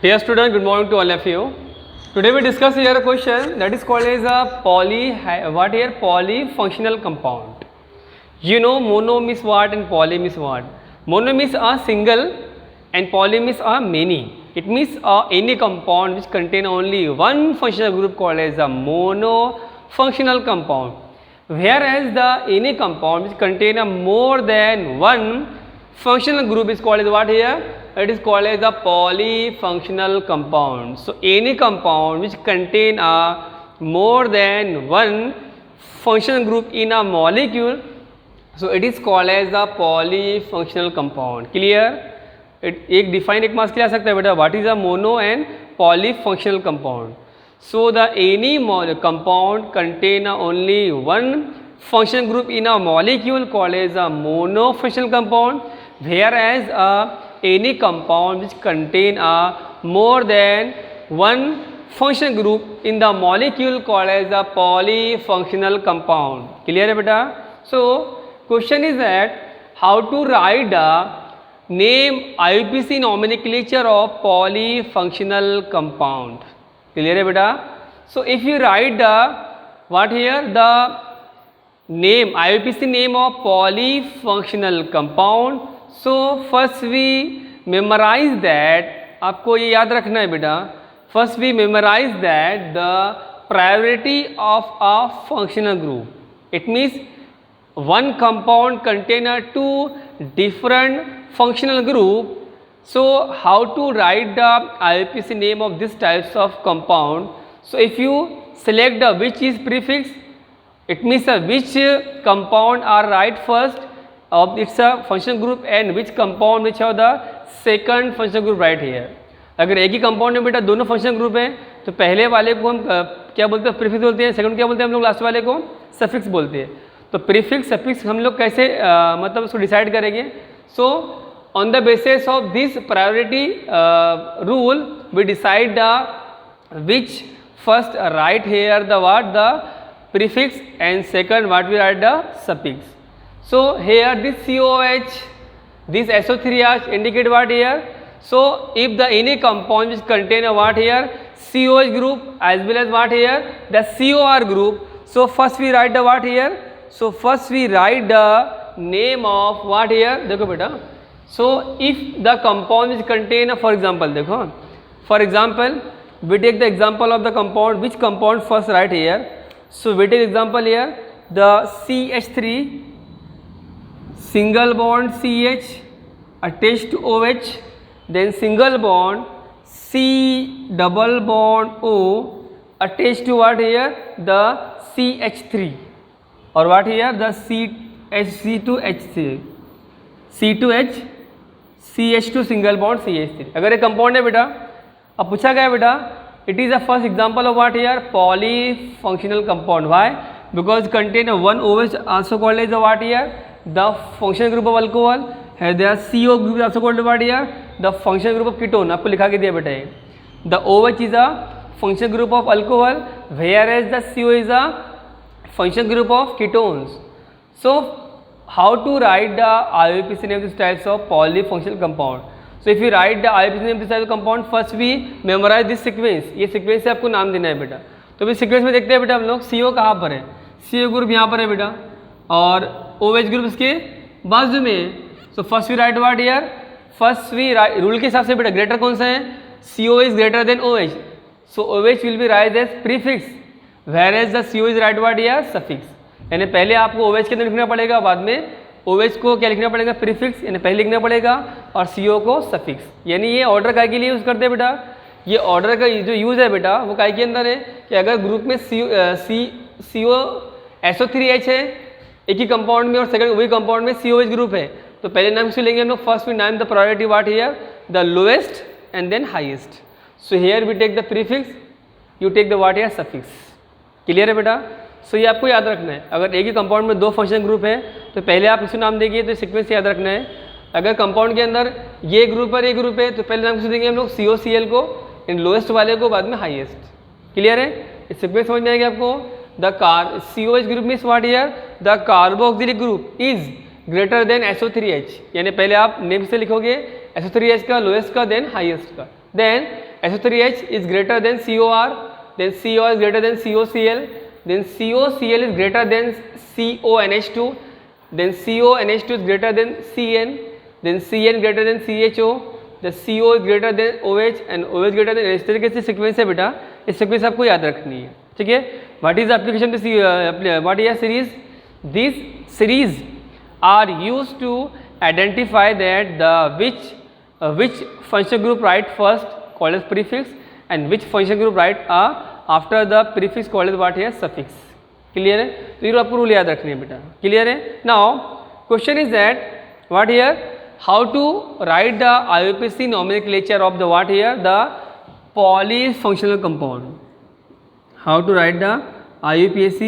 Dear student, good morning to all of you. Today we discuss here a question that is called as a polyfunctional compound. You know mono means what and poly means what? Mono means a single and poly means a many. It means any compound which contain only one functional group called as a monofunctional compound. Whereas the any compound which contain a more than one functional group is called as what here? It is called as a polyfunctional compound. So any compound which contain a more than one functional group in a molecule, so it is called as a polyfunctional compound. Clear? एक define एक marks के लिए आ सकता है बेटा, what is a mono and polyfunctional compound. So the any compound contain only one functional group in a molecule called as a monofunctional compound, where as any compound which contain a more than one function group in the molecule called as a polyfunctional compound. Clear है बेटा? So question is that how to write the name IUPAC nomenclature of polyfunctional compound. Clear है बेटा? So if you write the what here, the name IUPAC name of polyfunctional compound, so first we memorize that, आपको ये याद रखना है बेटा, first we memorize that the priority of a functional group. It means one compound contain two different functional group. So how to write the IUPAC name of this types of compound? So if you select the which is prefix, it means which compound are right first of its a functional group and which compound which are the second functional group right here. अगर एक ही compound में बेटा दोनों functional group हैं तो पहले वाले को हम क्या बोलते हैं, प्रीफिक्स बोलते हैं, सेकंड क्या बोलते हैं हम लोग, लास्ट वाले को सफिक्स बोलते हैं. तो प्रीफिक्स सफिक्स हम लोग कैसे मतलब उसको डिसाइड करेंगे? So on the basis of this priority rule we decide the which first write here the what the prefix and second what we write the suffix. So here this COH, this SO3H indicate what here? So if the any compound which contain a what here, COH group as well as what here, the COR group. So first we write the what here? So first we write the name of what here? देखो बेटा. So if the compound which contain for example देखो, for example we take the example of the compound, which compound first write here? So we take example here the CH3 single bond CH attached to OH, then single bond C double bond O attached to what here, the CH3, or what here, the C2H3 C2H CH2 single bond CH3. अगर एक compound है बेटा, अब पूछा गया बेटा, it is the first example of what here, polyfunctional compound. Why? Because contain one OH also called as the what here, the functional group of alcohol, there CO group also called what here, the functional group of ketone. आपको लिखा के दिया बेटा ये. The OH is a functional group of alcohol, whereas the CO is a functional group of ketones. So how to write the IUPAC name of these types of polyfunctional compound? So if you write the IUPAC name of this type of compound, first we memorize this sequence. ये sequence से आपको नाम देना है बेटा. तो भी sequence में देखते हैं बेटा हम लोग, CO कहाँ पर है, CO ग्रुप यहाँ पर है बेटा, और OH ग्रुप इसके बाजू में है. So first we write what here, first we write rule के हिसाब से बेटा ग्रेटर कौन सा है, CO is greater than OH, so OH will be write as prefix, where as the CO is write what here suffix. यानी पहले आपको OH के अंदर लिखना पड़ेगा, बाद में OH को क्या लिखना पड़ेगा, प्रीफिक्स, यानी पहले लिखना पड़ेगा, और CO को सफिक्स. यानी ये ऑर्डर काय के लिए यूज़ करते हैं बेटा, ये ऑर्डर का जो यूज़ है बेटा वो काय के अंदर है कि अगर ग्रुप में CO SO3H है एक ही कंपाउंड में और सेकंड वही कंपाउंड में COH ग्रुप है, तो पहले नाम से लेंगे हम लोग, first we name the priority what here, the lowest and then highest. So here we take the prefix, you take the what here suffix. Clear है बेटा? सो ये आपको याद रखना है. अगर एक ही कंपाउंड में दो फंक्शन ग्रुप है तो पहले आप इसे नाम देंगे, तो सिक्वेंस याद रखना है. अगर कंपाउंड के अंदर ये ग्रुप और ये ग्रुप है तो पहले नाम से देंगे हम लोग COCl को, इन लोएस्ट वाले को बाद में हाईएस्ट. क्लियर है? इस सिक्वेंस समझ में आएगी आपको. The COH group means what here, the carboxylic group is greater than SO3H. यानी पहले आप नेम से लिखोगे SO3H का, लोएस्ट का, देन हाईएस्ट का. Then SO3H is greater than COR, then COR is greater than COCl, then COCl is greater than CONH2, then CONH2 is greater than CN, then CN greater than CHO, the CO is greater than OH and OH greater than, इस तरीके से sequence है बेटा, इस sequence आपको याद रखनी है, ठीक है. What is application to what is series? This series are used to identify that the which function group write first called as prefix and which function group write after the prefix called as what here suffix. Clear है? तो ये आपको rule याद रखनी है बेटा. Clear है? Now question is that what here, how to write the IUPAC nomenclature of the what here, the polyfunctional compound. How to write the IUPAC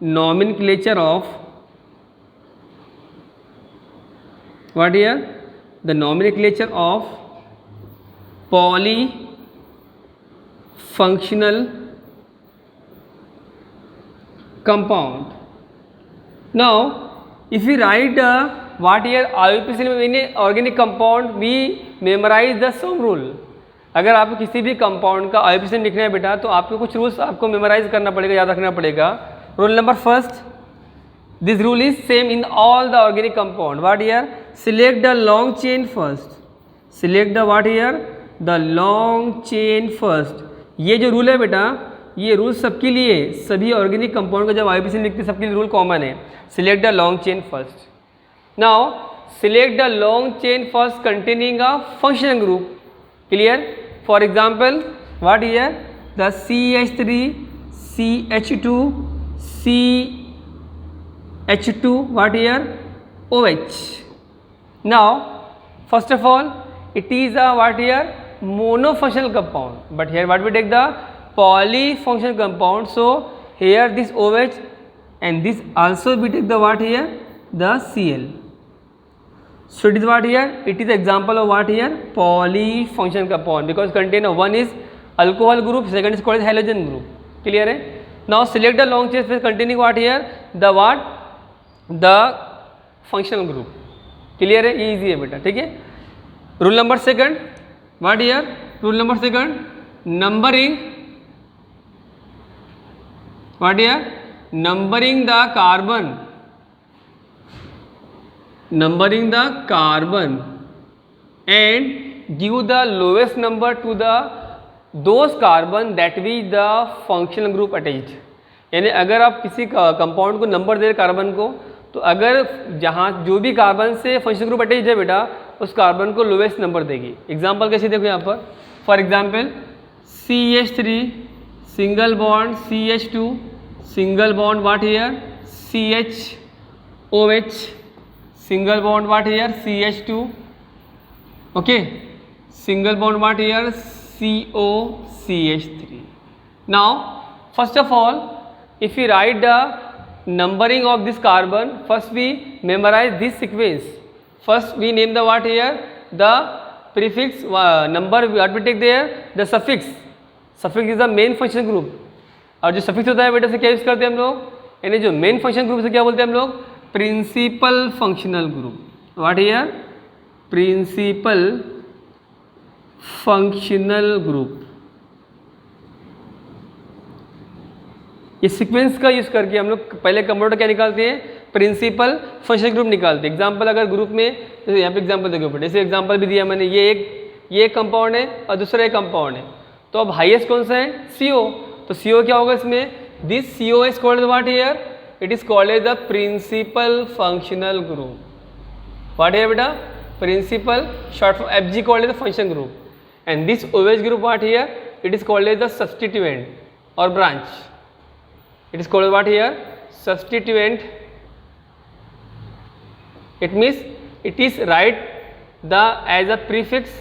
nomenclature of what here, the nomenclature of polyfunctional compound. Now if we write what here IUPAC in organic compound, we memorize the sum rule. अगर आपको किसी भी compound का IUPAC लिखना है बेटा तो आपको कुछ रूल्स आपको मेमोराइज करना पड़ेगा, याद रखना पड़ेगा. Rule number first, this rule is same in all the organic compound. What here, select the long chain first, select the what here, the long chain first. ये जो रूल है बेटा, ये रूल सबके लिए, सभी ऑर्गेनिक कंपाउंड का जब IUPAC लिखते हैं सबके लिए रूल कॉमन है. Select the long chain first. Now select the long chain first containing a functional group. Clear? For example what here, the CH3 CH2 CH2 what here, OH. Now first of all it is a what here, monofunctional compound, but here what we take the polyfunctional compound. So here this OH and this also we take the what here, the Cl. So it is what here, it is example of what here, polyfunctional compound, because contain one is alcohol group, second is called halogen group. Clear है? Now select the long chain space containing what here, the what, the functional group. Clear है? ये easy है बेटा, ठीक है. Rule number second what here, rule number second, numbering what here, numbering the carbon, numbering the carbon and give the lowest number to the those carbon that with the functional group attached. यानी अगर आप किसी compound को number दे carbon को, तो अगर जहाँ जो भी कार्बन से फंक्शनल ग्रुप अटैच है बेटा, उस कार्बन को लोवेस्ट नंबर देगी. एग्जांपल कैसे देखो यहाँ पर, for example CH3 single bond CH2 single bond what here CHOH single bond what here CH2, okay, single bond what here COCH3. Now first of all if we write the numbering of this carbon, first we memorize this sequence. First we name the what here, the prefix number what we take there, the suffix. Suffix is the main function group. और जो suffix होता है बेटा से क्या use करते हैं हम लोग, यानी जो मेन फंक्शन ग्रुप से क्या बोलते हैं हम लोग, principal functional group. What here, principal functional group. ये सीक्वेंस का यूज करके हम लोग पहले कंपाउंड क्या निकालते हैं, प्रिंसिपल फंक्शनल ग्रुप निकालते हैं. एग्जांपल अगर ग्रुप में, जैसे यहाँ पे एग्जांपल देखो बेटा, जैसे एग्जांपल भी दिया मैंने, ये कंपाउंड है और दूसरा एक कंपाउंड है, तो अब हाईएस्ट कौन सा है, CO. तो CO क्या होगा इसमें, this CO is called what here, it is called as the principal functional group. What here beta, principal, short for FG called as the function group, and this OH group what here, it is called as the substituent or branch. It is called what here, substituent. It means it is write the as a prefix.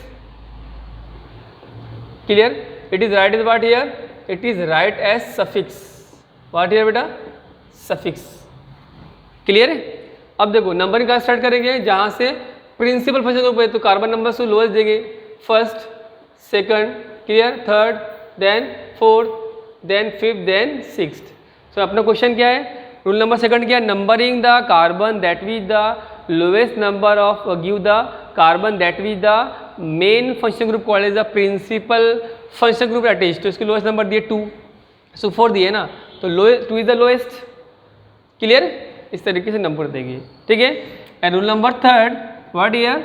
Clear? It is write as what here, it is write as suffix. What here beta, suffix. Clear है? अब देखो numbering का start करेंगे जहाँ से principal function group है, तो carbon number से लोएस्ट देंगे, first, second, clear, third, then fourth, then fifth, then sixth. So अपना क्वेश्चन क्या है, रूल नंबर सेकंड क्या है, numbering the carbon that with the lowest number of, give the carbon that with the main function group called as the principal function group attached, तो इसके lowest number दिए 2, सो 4 दिए ना, तो 2 इज द लोएस्ट। क्लियर, इस तरीके से number देंगे, ठीक है। And rule number 3 what here,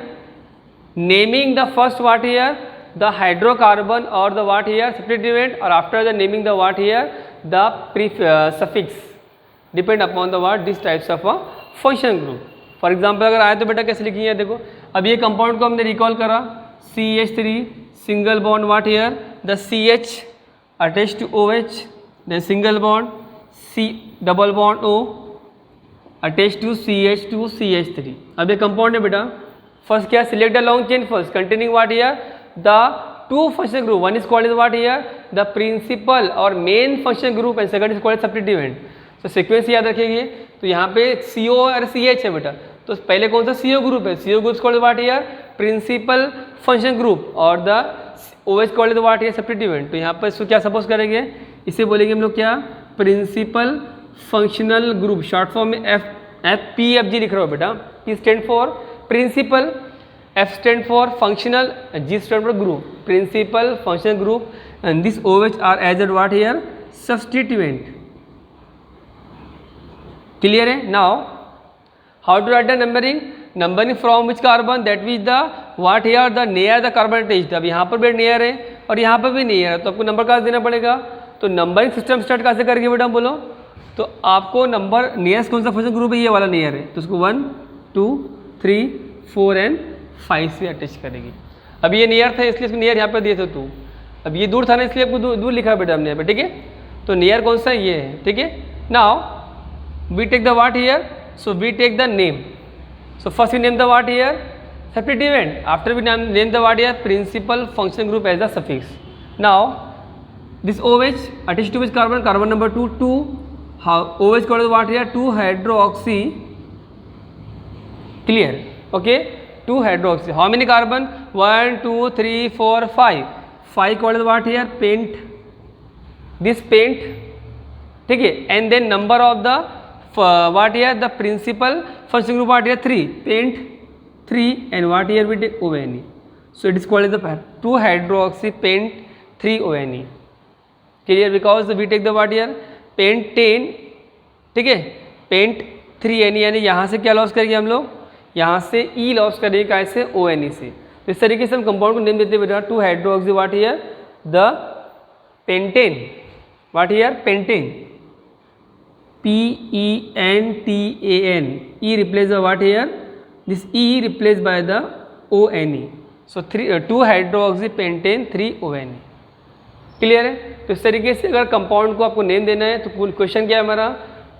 naming the first what here the hydrocarbon और द व्हाट हियर सब्स्टिट्यूएंट, और after the naming the what here the suffix depend upon the what this types of a function group. For example अगर आए तो बेटा कैसे लिखिए, देखो अब ये कंपाउंड को हमने रिकॉल करा, CH3 single bond what here the CH attach to OH, then single bond C double bond O attach to CH2 CH3। अब ये कंपाउंड है बेटा, फर्स्ट क्या, select the long chain first containing what here the 2 function group, one is called is what here the principal और main function group and second is called substituent. तो sequence याद रखिए, तो यहाँ पे CO और CH है बेटा, तो पहले कौन सा CO ग्रुप है, CO group called what here principal function group और the OH called what here substituent. तो यहाँ पर इसको क्या सपोज करेंगे, इसे बोलेंगे हम लोग क्या, principal functional group, short form में PFG लिख रहा हो बेटा, P stand for principal, F stand for functional, G stand for group, principal functional group and this OH are as add what here substituent. Clear है। Now how to write the numbering from which carbon, that means the what here the near the carbon attached. अब यहाँ पर भी near है और यहाँ पर भी नियर है, तो आपको नंबर कहाँ देना पड़ेगा, तो नंबरिंग सिस्टम स्टार्ट कैसे करेंगे बेटा बोलो, तो आपको नंबर नियरेस्ट कौन सा फंक्शन ग्रुप है, ये वाला नियर है, तो उसको 1 2 3 4 एंड 5 से अटैच करेंगे। अब ये नियर था इसलिए इसको नियर यहाँ पर दिए थे 2, अब ये दूर था ना इसलिए आपको दूर लिखा बेटा हमने यहाँ पे, ठीक है। तो नियर कौन सा, ये है, ठीक है। Now we take the what here, so we take the name, so first we name the what here substituent, after we name the what here principal function group as the suffix. Now this OH attached to which carbon, carbon number 2 how OH called what here 2 hydroxy, clear, okay, 2 hydroxy, how many carbon 1 2 3 4 5 called what here paint, this paint, ठीक है, and then number of the what here the principal function group what here 3 paint 3 and what here we take ONE, so it is called as the 2 hydroxy paint 3 ONE, clear, because we take the what here paint 10, ठीक है, paint 3 NE, यानी यहाँ से क्या loss करेंगे हम लोग, यहाँ से E लॉस करेंगे कैसे ONE से। तो इस तरीके से हम कंपाउंड को नेम देते हैं बेटा 2 hydroxy what here the pentane, what here pentane PENTAN, E replaced by what here, this E replaced by the ONE, so 2 hydroxy pentane 3 ONE, clear है। तो इस तरीके से अगर कंपाउंड को आपको नेम देना है तो क्वेश्चन क्या है हमारा,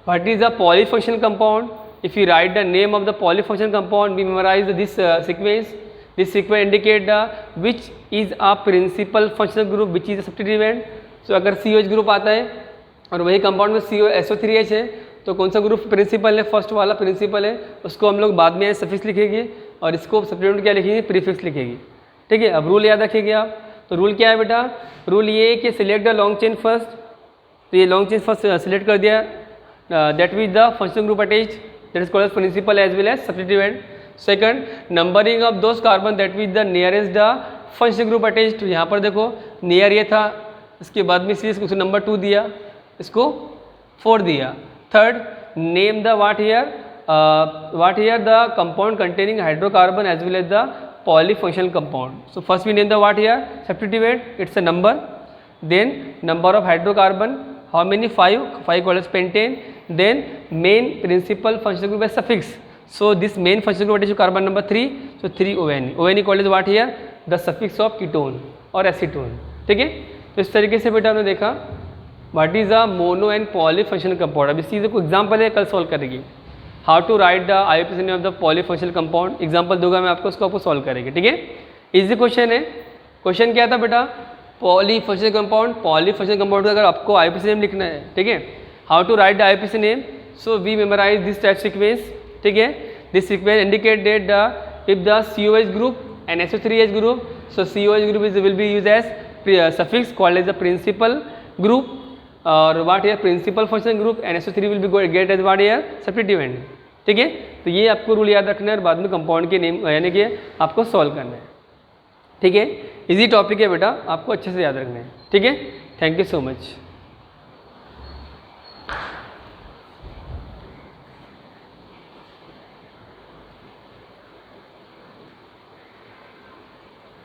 what is the polyfunctional compound, if you write the name of the polyfunctional compound we memorize this sequence, this sequence indicate the which is a principal functional group which is a substituent. So अगर COH group आता है और वही compound में SO3H है तो कौन सा ग्रुप प्रिंसिपल है, फर्स्ट वाला प्रिंसिपल है, उसको हम लोग बाद में सफिक्स लिखेंगे और इसको सब्स्टिट्यूएंट क्या लिखेंगे, प्रीफिक्स लिखेंगे, ठीक है। अब रूल याद रखिएगा आप, तो रूल क्या है बेटा, रूल ये है कि select the long chain first, तो ये लॉन्ग चेन फर्स्ट सिलेक्ट कर दिया, that means the function group attached, that is called as principal as well as substituent. Second numbering of those carbon that means the nearest the function group attached, तो यहाँ पर देखो near ये था, इसके बाद में इसलिए इसको नंबर 2 दिया, इसको 4 दिया। Third name the what here the compound containing hydrocarbon as well as the polyfunctional compound. So first we name the what here substituent, it's a number, then number of hydrocarbon how many 5 called as pentane, then main principal functional group as suffix, so this main functional group is carbon number 3, so 3 ONE called as what here the suffix of ketone और acetone, ठीक है। तो इस तरीके से बेटा हमने देखा what is a mono and polyfunctional compound. अब इस चीज़ को एग्जाम्पल है, कल सॉल्व करेंगे, how to write the IUPAC name of the polyfunctional compound, example दूंगा मैं आपको, उसको आपको सॉल्व करेंगे, ठीक है। इजी क्वेश्चन है। क्वेश्चन क्या था बेटा, पॉलीफंक्शनल कंपाउंड, पॉलीफंक्शनल कंपाउंड का अगर आपको IUPAC नेम लिखना है, ठीक है, how to write the IUPAC name, so we memorize this type sequence, ठीक है। This sequence indicate that the if the COH group and SO3H group, so COH group is will be use as suffix called as the principal group, और what here principal function group and SO3 will be get as what here substituent, ठीक है। तो ये आपको rule याद रखना है और बाद में कंपाउंड के नेम यानी कि आपको सॉल्व करना है। ठीक है, इजी टॉपिक है बेटा, आपको अच्छे से याद रखना है। ठीक है, थैंक यू सो मच।